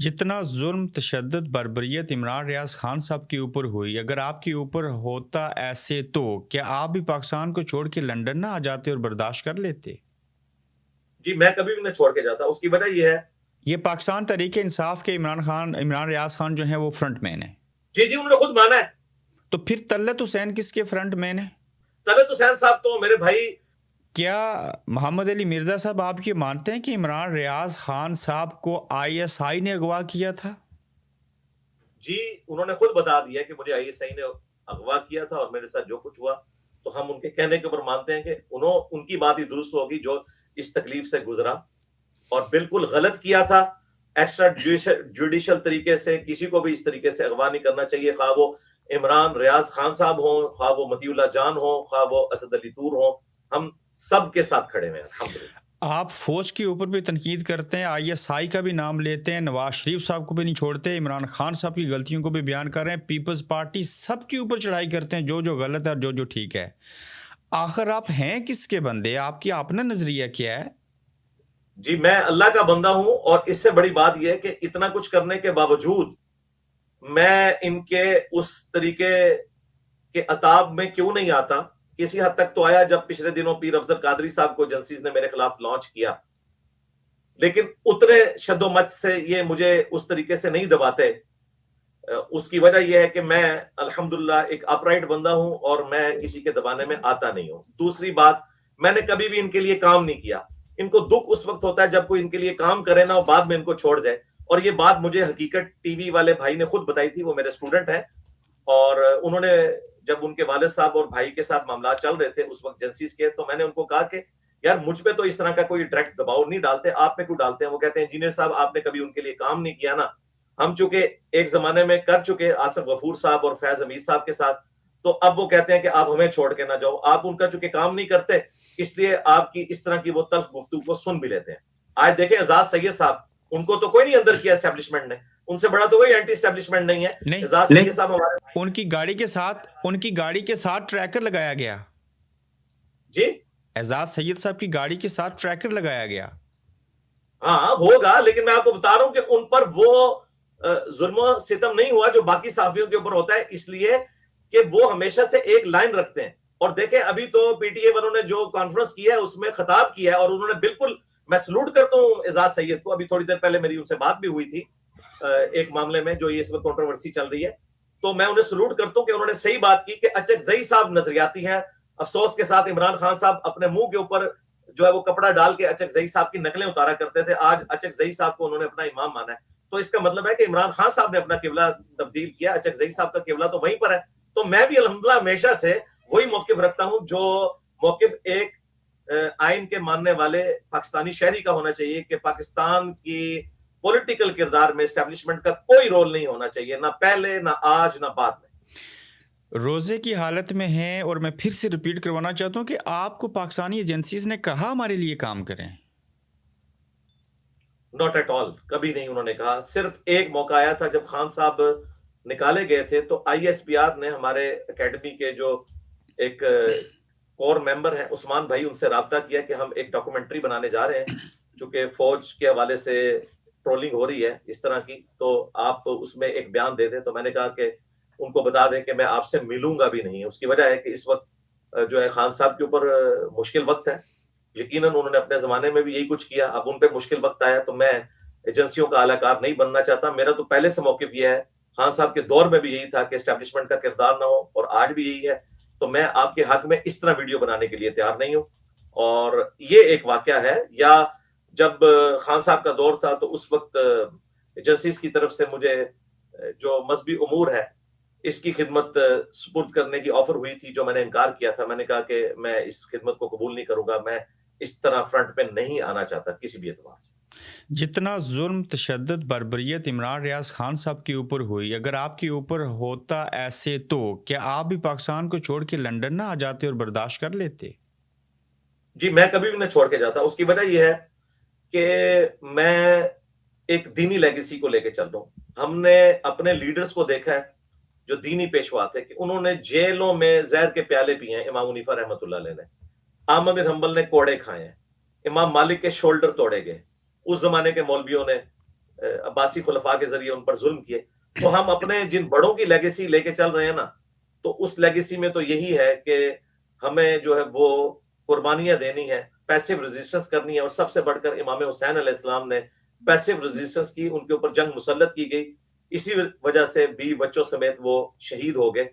جتنا ظلم تشدد بربریت عمران ریاض خان صاحب کے اوپر ہوئی، اگر آپ کے اوپر ہوتا ایسے تو کیا آپ بھی پاکستان کو چھوڑ کے لنڈن نہ آ جاتے اور برداشت کر لیتے؟ جی میں کبھی بھی نہ چھوڑ کے جاتا. اس کی وجہ یہ ہے. یہ پاکستان تحریک انصاف کے عمران ریاض خان جو ہیں وہ فرنٹ مین ہیں. جی انہوں نے خود مانا ہے. تو پھر طلعت حسین کس کے فرنٹ مین ہیں؟ طلعت حسین صاحب تو میرے بھائی. کیا محمد علی مرزا صاحب آپ یہ مانتے ہیں کہ عمران ریاض خان صاحب کو ISI نے اغوا کیا تھا؟ جی انہوں نے خود بتا دیا کہ مجھے ISI نے اغوا کیا تھا اور میرے ساتھ جو کچھ ہوا تو ہم ان کے کہنے کے اوپر مانتے ہیں کہ ان کی بات ہی درست ہوگی جو اس تکلیف سے گزرا اور بالکل غلط کیا تھا. ایکسٹرا جوڈیشل طریقے سے کسی کو بھی اس طریقے سے اغوا نہیں کرنا چاہیے, خواہ وہ عمران ریاض خان صاحب ہوں, خواہ وہ مطیع اللہ جان ہوں, خواہ وہ اسد علی طور ہوں, ہم سب کے ساتھ کھڑے ہیں الحمدللہ. آپ فوج کے اوپر بھی تنقید کرتے ہیں, ISI کا بھی نام لیتے ہیں, نواز شریف صاحب کو بھی نہیں چھوڑتے, عمران خان صاحب کی غلطیوں کو بھی بیان کر رہے ہیں, پیپلز پارٹی سب کے اوپر چڑھائی کرتے ہیں جو غلط ہے اور جو ٹھیک ہے. آخر آپ ہیں کس کے بندے؟ آپ کی اپنا نظریہ کیا ہے؟ جی میں اللہ کا بندہ ہوں, اور اس سے بڑی بات یہ ہے کہ اتنا کچھ کرنے کے باوجود میں ان کے اس طریقے کے عتاب میں کیوں نہیں آتا. کسی حد تک تو آیا جب پچھلے دنوں پیر افضل قادری صاحب کو ایجنسیز نے میرے خلاف لانچ کیا, لیکن اتنے شد و مت سے یہ مجھے اس طریقے سے نہیں دباتے. اس کی وجہ یہ ہے کہ میں الحمدللہ ایک اپرائٹ بندہ ہوں اور میں کسی کے دبانے میں آتا نہیں ہوں. دوسری بات, میں نے کبھی بھی ان کے لیے کام نہیں کیا. ان کو دکھ اس وقت ہوتا ہے جب کوئی ان کے لیے کام کرے نا اور بعد میں ان کو چھوڑ جائے, اور یہ بات مجھے حقیقت ٹی وی والے بھائی نے خود بتائی تھی, وہ میرے اسٹوڈنٹ ہیں, اور انہوں نے جب ان کے والد صاحب اور بھائی کے ساتھ معاملات چل رہے تھے اس وقت ایجنسیز کے, تو میں نے ان کو کہا کہ یار مجھ پہ تو اس طرح کا کوئی ڈائریکٹ دباؤ نہیں ڈالتے, آپ پہ کیوں ڈالتے ہیں؟ وہ کہتے ہیں انجینئر صاحب آپ نے کبھی ان کے لیے کام نہیں کیا نا. ہم چونکہ ایک زمانے میں کر چکے آصف غفور صاحب اور فیض حمید صاحب کے ساتھ, تو اب وہ کہتے ہیں کہ آپ ہمیں چھوڑ کے نہ جاؤ. آپ ان کا چونکہ کام نہیں کرتے اس لیے آپ کی اس طرح کی وہ تلخ گفتگو کو سن بھی لیتے ہیں. آج دیکھیں اعزاز سید صاحب, ان کو تو کوئی نہیں اندر کیا اسٹیبلشمنٹ نے, ان سے بڑا تو کوئی اینٹی اسٹیبلشمنٹ نہیں ہے. اعزاز سید صاحب ہمارے ان کی گاڑی کے ساتھ ٹریکر لگایا گیا. جی اعزاز سید صاحب کی گاڑی کے ساتھ ٹریکر لگایا گیا. ہاں ہوگا, لیکن میں آپ کو بتا رہا ہوں کہ ان پر وہ ظلم و ستم نہیں ہوا جو باقی صحافیوں کے اوپر ہوتا ہے, اس لیے کہ وہ ہمیشہ سے ایک لائن رکھتے ہیں. اور دیکھیں ابھی تو پی ٹی اے والوں نے جو کانفرنس کیا ہے اس میں خطاب کیا ہے, اور انہوں نے بالکل, میں سلوٹ کرتا ہوں اعزاز سید کو. ابھی تھوڑی دیر پہلے میری ان سے بات بھی ہوئی تھی ایک معاملے میں جو یہ اس وقت کنٹروورسی چل رہی ہے, تو میں انہیں سلوٹ کرتا ہوں کہ انہوں نے صحیح بات کی کہ اچکزئی صاحب نظریاتی ہیں. افسوس کے ساتھ عمران خان صاحب اپنے منہ کے اوپر جو ہے وہ کپڑا ڈال کے اچکزئی صاحب کی نقلیں اتارا کرتے تھے, آج اچکزئی صاحب کو انہوں نے اپنا امام مانا ہے. تو اس کا مطلب ہے کہ عمران خان صاحب نے اپنا قبلہ تبدیل کیا, اچکزئی صاحب کا قبلہ تو وہیں پر ہے. تو میں بھی الحمدللہ ہمیشہ سے وہی موقف رکھتا ہوں جو موقف ایک آئین کے ماننے والے پاکستانی شہری کا ہونا چاہیے, کہ پاکستان کی پولیٹیکل کردار میں اسٹیبلشمنٹ کا کوئی رول نہیں ہونا چاہیے, نہ پہلے, نہ آج, نہ بعد میں. روزے کی حالت میں ہیں, اور میں پھر سے ریپیٹ کروانا چاہتا ہوں کہ آپ کو پاکستانی ایجنسیز نے کہا ہمارے لیے کام کریں. ناٹ ایٹ آل, کبھی نہیں انہوں نے کہا. صرف ایک موقع آیا تھا جب خان صاحب نکالے گئے تھے, تو ISPR نے ہمارے اکیڈمی کے جو ایک کور ممبر ہیں عثمان بھائی, ان سے رابطہ کیا کہ ہم ایک ڈاکومنٹری بنانے جا رہے ہیں, چونکہ فوج کے حوالے سے ٹرولنگ ہو رہی ہے اس طرح کی, تو آپ اس میں ایک بیان دے دیں. تو میں نے کہا کہ ان کو بتا دیں کہ میں آپ سے ملوں گا بھی نہیں. اس کی وجہ ہے کہ اس وقت جو ہے خان صاحب کے اوپر مشکل وقت ہے, یقیناً انہوں نے اپنے زمانے میں بھی یہی کچھ کیا, اب ان پہ مشکل وقت آیا, تو میں ایجنسیوں کا اعلی کار نہیں بننا چاہتا. میرا تو پہلے سے موقف یہ ہے, خان صاحب کے دور میں بھی یہی تھا کہ اسٹیبلشمنٹ کا کردار نہ ہو, اور آج بھی یہی ہے. تو میں آپ کے حق میں اس طرح ویڈیو بنانے کے لیے تیار نہیں ہوں. اور یہ ایک واقعہ ہے, یا جب خان صاحب کا دور تھا تو اس وقت ایجنسیز کی طرف سے مجھے جو مذہبی امور ہے اس کی خدمت سپرد کرنے کی آفر ہوئی تھی, جو میں نے انکار کیا تھا. میں نے کہا کہ میں اس خدمت کو قبول نہیں کروں گا, میں اس طرح فرنٹ پہ نہیں آنا چاہتا کسی بھی اعتبار سے. جتنا ظلم تشدد بربریت عمران ریاض خان صاحب کے اوپر ہوئی, اگر آپ کے اوپر ہوتا ایسے تو کیا آپ بھی پاکستان کو چھوڑ کے لنڈن نہ آ جاتے اور برداشت کر لیتے؟ جی میں کبھی بھی نہ چھوڑ کے جاتا. اس کی وجہ یہ ہے کہ میں ایک دینی لیگیسی کو لے کے چل رہا ہوں. ہم نے اپنے لیڈرز کو دیکھا ہے جو دینی پیشوا تھے, کہ انہوں نے جیلوں میں زہر کے پیالے پیے ہیں. امام حنیفہ رحمۃ اللہ علیہ نے, احمد بن حنبل نے کوڑے کھائے ہیں, امام مالک کے شولڈر توڑے گئے, اس زمانے کے مولویوں نے عباسی خلفاء کے ذریعے ان پر ظلم کیے. تو ہم اپنے جن بڑوں کی لیگیسی لے کے چل رہے ہیں نا, تو اس لیگیسی میں تو یہی ہے کہ ہمیں جو ہے وہ قربانیاں دینی ہے, پیسو ریزسٹنس کرنی ہے. اور سب سے بڑھ کر امام حسین علیہ السلام نے پیسو ریزسٹنس کی, ان کے اوپر جنگ مسلط کی گئی, اسی وجہ سے بیوی بچوں سمیت وہ شہید ہو گئے.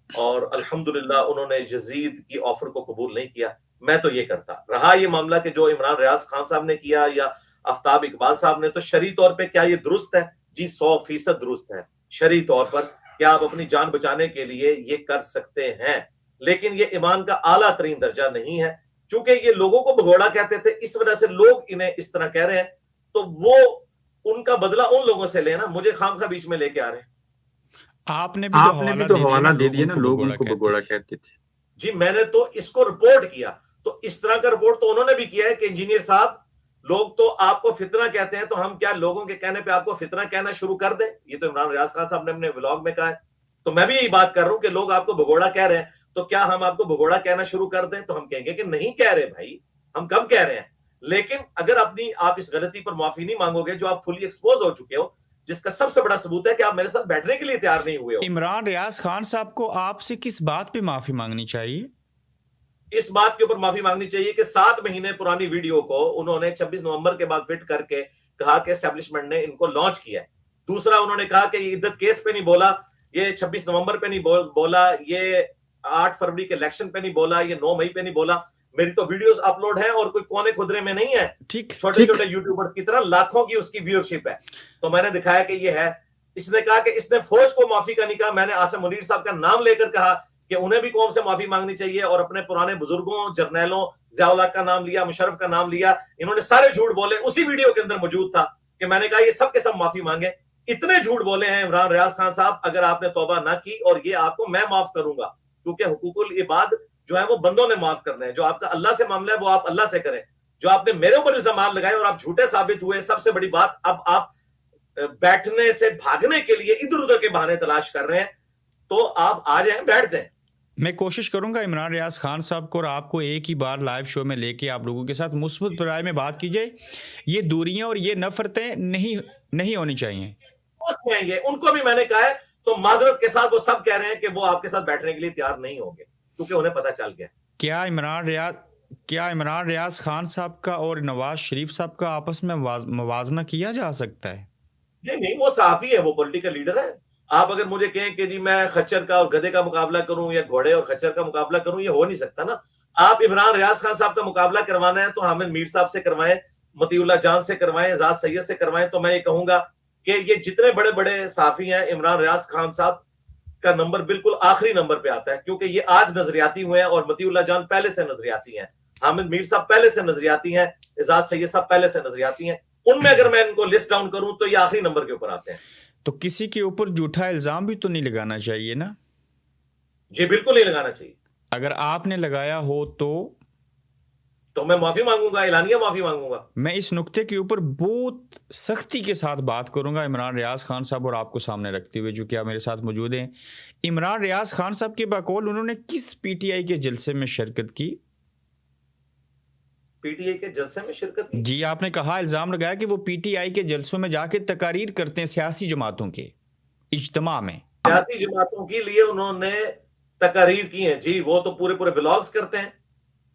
اور الحمدللہ انہوں نے یزید کی آفر کو قبول نہیں کیا. میں تو یہ کرتا رہا یہ معاملہ کہ جو عمران ریاض خان صاحب نے کیا یا آفتاب اقبال صاحب نے, تو شرعی طور پہ کیا یہ درست ہے؟ جی 100% درست ہے شرعی طور پر, کیا آپ اپنی جان بچانے کے لیے یہ کر سکتے ہیں. لیکن یہ ایمان کا اعلیٰ ترین درجہ نہیں ہے. چونکہ یہ لوگوں کو بھگوڑا کہتے تھے, اس وجہ سے لوگ انہیں اس طرح کہہ رہے ہیں, تو وہ ان کا بدلہ ان لوگوں سے لینا, مجھے خام خواہ بیچ میں لے کے آ رہے ہیں. آپ نے بھی تو حوالہ دے دیا نا, لوگ ان کو بھگوڑا کہتے تھے. جی میں نے تو اس کو رپورٹ کیا, تو اس طرح کا رپورٹ تو انہوں نے بھی کیا ہے کہ انجینئر صاحب لوگ تو آپ کو فتنہ کہتے ہیں, تو ہم کیا لوگوں کے کہنے پہ آپ کو فتنہ کہنا شروع کر دیں؟ یہ تو عمران ریاض خان صاحب نے اپنے ولاگ میں کہا ہے. تو میں بھی یہی بات کر رہا ہوں کہ لوگ آپ کو بھگوڑا کہہ رہے ہیں, تو کیا ہم آپ کو بھگوڑا کہنا شروع کر دیں؟ تو ہم کہیں گے کہ نہیں کہہ رہے بھائی, ہم کب کہہ رہے ہیں. لیکن اگر آپ اس غلطی پر معافی نہیں مانگو گے جو آپ فلی ایکسپوز ہو چکے ہو, جس کا سب سے بڑا ثبوت ہے کہ آپ میرے ساتھ بیٹھنے کے لیے تیار نہیں ہوئے ہو. عمران ریاض خان صاحب کو آپ سے کس بات پہ معافی مانگنی چاہیے؟ اس بات کے اوپر معافی مانگنی چاہیے کہ 7 مہینے پرانی ویڈیو کو انہوں نے 26 نومبر کے بعد فٹ کر کے کہا کہ اسٹیبلشمنٹ نے ان کو لانچ کیا ہے. دوسرا انہوں نے کہا کہ یہ عدت کیس پہ نہیں بولا, یہ 26 نومبر پہ نہیں بولا, یہ 8 فروری کے الیکشن پہ نہیں بولا, یہ 9 مئی پہ نہیں بولا. میری تو ویڈیوز اپلوڈ ہیں اور کوئی کونے خدرے میں نہیں ہے, چھوٹے چھوٹے یوٹیوبرز کی طرح لاکھوں کی اس کی ویورشپ ہے. تو میں نے دکھایا کہ یہ ہے. اس نے کہا کہ اس نے فوج کو معافی کا نہیں کہا, میں نے عاصم منیر صاحب کا نام لے کر کہا کہ انہیں بھی قوم سے معافی مانگنی چاہیے, اور اپنے پرانے بزرگوں, جرنیلوں, ضیاء الحق کا نام لیا, مشرف کا نام لیا, انہوں نے سارے جھوٹ بولے. اسی ویڈیو کے اندر موجود تھا کہ میں نے کہا یہ سب کے سب معافی مانگے. اتنے جھوٹ بولے ہیں عمران ریاض خان صاحب, اگر آپ نے توبہ نہ کی, اور یہ آپ کو میں معاف کروں گا, کیونکہ حقوق العباد جو ہے وہ بندوں نے معاف کرنا ہے. جو آپ کا اللہ سے معاملہ ہے وہ آپ اللہ سے کریں. جو آپ نے میرے اوپر الزامات لگائے اور آپ جھوٹے ثابت ہوئے, سب سے بڑی بات, اب آپ بیٹھنے سے بھاگنے کے لیے ادھر ادھر کے بہانے تلاش کر رہے ہیں, تو آپ آ جائیں, بیٹھ جائیں. میں کوشش کروں گا عمران ریاض خان صاحب کو اور آپ کو ایک ہی بار لائیو شو میں لے کے آپ لوگوں کے ساتھ مثبت رائے میں بات کی جائے. یہ دوریاں اور یہ نفرتیں نہیں ہونی چاہیے. ان کو بھی میں نے کہا ہے, تو معذرت کے ساتھ وہ سب کہہ رہے ہیں کہ وہ آپ کے ساتھ بیٹھنے کے لیے تیار نہیں ہوں گے, کیونکہ انہیں پتہ چل گیا. کیا عمران ریاض خان صاحب کا اور نواز شریف صاحب کا آپس میں موازنہ کیا جا سکتا ہے؟ نہیں, وہ صحافی ہے, وہ پولیٹیکل لیڈر ہے. آپ اگر مجھے کہیں کہ جی میں خچر کا اور گدھے کا مقابلہ کروں یا گھوڑے اور خچر کا مقابلہ کروں, یہ ہو نہیں سکتا نا. آپ عمران ریاض خان صاحب کا مقابلہ کروانا ہے تو حامد میر صاحب سے کروائیں, مطیع اللہ جان سے کروائیں, اعزاز سید سے کروائیں. تو میں یہ کہوں گا کہ یہ جتنے بڑے بڑے صحافی ہیں, عمران ریاض خان صاحب کا نمبر بالکل آخری نمبر پہ آتا ہے, کیونکہ یہ آج نظریاتی ہوئے ہیں, اور مطیع اللہ جان پہلے سے نظریاتی ہیں, حامد میر صاحب پہلے سے نظریاتی ہیں, اعزاز سید صاحب پہلے سے نظریاتی ہیں. ان میں اگر میں ان کو لسٹ ڈاؤن کروں تو یہ آخری نمبر کے اوپر آتے ہیں. تو کسی کے اوپر جھوٹا الزام بھی تو نہیں لگانا چاہیے نا؟ جی بالکل نہیں لگانا چاہیے. اگر آپ نے لگایا ہو تو میں معافی مانگوں گا, اعلانیہ معافی مانگوں گا. میں اس نقطے کے اوپر بہت سختی کے ساتھ بات کروں گا عمران ریاض خان صاحب اور آپ کو سامنے رکھتے ہوئے, جو کہ آپ میرے ساتھ موجود ہیں. عمران ریاض خان صاحب کے بقول انہوں نے کس پی ٹی آئی کے جلسے میں شرکت کی؟ پی ٹی آئی کے جلسے میں شرکت کی؟ جی, آپ نے کہا, الزام لگایا کہ وہ پی ٹی آئی کے جلسوں میں جا کے تقاریر کرتے ہیں سیاسی جماعتوں کے اجتماع میں. سیاسی جماعتوں کے لیے انہوں نے تقاریر کی ہیں. جی وہ تو پورے ولاگز کرتے ہیں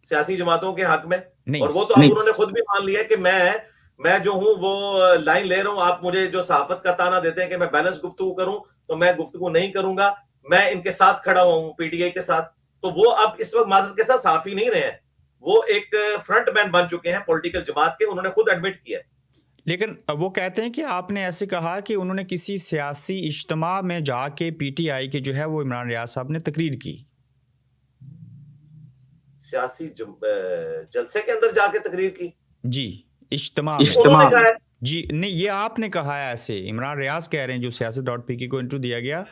سیاسی جماعتوں کے حق میں, اور وہ تو اب انہوں نے خود بھی مان لیا کہ میں جو ہوں وہ لائن لے رہا ہوں. آپ مجھے جو صحافت کا تانا دیتے ہیں کہ میں بیلنس گفتگو کروں, تو میں گفتگو نہیں کروں گا. میں ان کے ساتھ کھڑا ہوں, پی ٹی آئی کے ساتھ. تو وہ اب اس وقت معذرت کے ساتھ صحافی نہیں رہے ہیں, وہ ایک فرنٹ مین بن چکے ہیں پولیٹیکل جماعت کے, انہوں نے خود ایڈمٹ کیا. لیکن وہ کہتے ہیں کہ آپ نے ایسے کہا کہ انہوں نے کسی سیاسی اجتماع میں جا کے پی ٹی آئی کے جو ہے وہ عمران ریاض صاحب نے تقریر کی. سیاسی جلسے کے اندر جا کے تقریر کی؟ جی, اجتماع جی نہیں, یہ آپ نے کہا ہے ایسے. عمران ریاض کہہ رہے ہیں, جو سیاست.pk کو انٹرویو دیا گیا.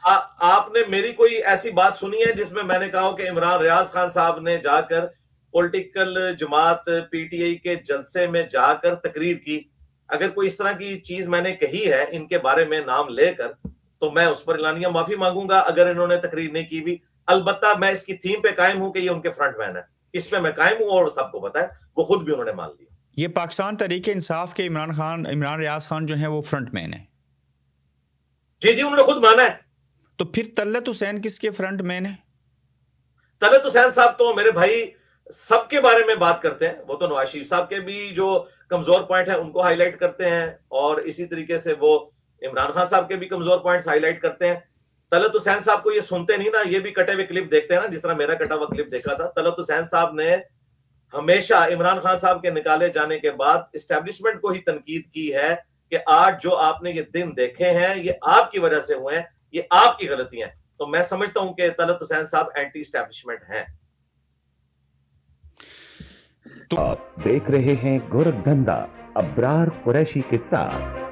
آپ نے میری کوئی ایسی بات سنی ہے جس میں میں نے کہا کہ عمران ریاض خان صاحب نے جا کر پولیٹیکل جماعت پی ٹی آئی کے جلسے میں جا کر تقریر کی؟ اگر کوئی اس طرح کی چیز میں نے کہی ہے ان کے بارے میں نام لے کر, تو میں اس پر اعلانیہ معافی مانگوں گا. اگر انہوں نے تقریر نہیں کی بھی, البتہ میں اس کی تھیم پہ قائم ہوں کہ یہ ان کے فرنٹ مین ہے, اس پہ میں قائم ہوں, اور سب کو پتا ہے, وہ خود بھی انہوں نے مان لیا. یہ پاکستان تحریک انصاف کے عمران ریاض خان جو ہیں وہ فرنٹ مین ہیں. جی انہوں نے خود مانا ہے. تو پھر طلعت حسین کس کے فرنٹ مین ہیں؟ طلعت حسین صاحب تو میرے بھائی سب کے بارے میں بات کرتے ہیں. وہ تو نواز شریف صاحب کے بھی جو کمزور پوائنٹ ہیں ان کو ہائی لائٹ کرتے ہیں, اور اسی طریقے سے وہ عمران خان صاحب کے بھی کمزور پوائنٹس ہائی لائٹ کرتے ہیں. طلعت حسین صاحب کو یہ سنتے نہیں نا, یہ بھی کٹے ہوئے کلپ دیکھتے ہیں نا, جس طرح میرا کٹا ہوا کلپ دیکھا تھا. طلعت حسین صاحب نے ہمیشہ عمران خان صاحب کے نکالے جانے کے بعد اسٹیبلشمنٹ کو ہی تنقید کی ہے کہ آج جو آپ نے یہ دن دیکھے ہیں یہ آپ کی وجہ سے ہوئے ہیں, یہ آپ کی غلطیاں ہیں. تو میں سمجھتا ہوں کہ طلعت حسین صاحب اینٹی اسٹیبلشمنٹ ہیں. آپ دیکھ رہے ہیں گورکھ دھندا ابرار قریشی کے ساتھ.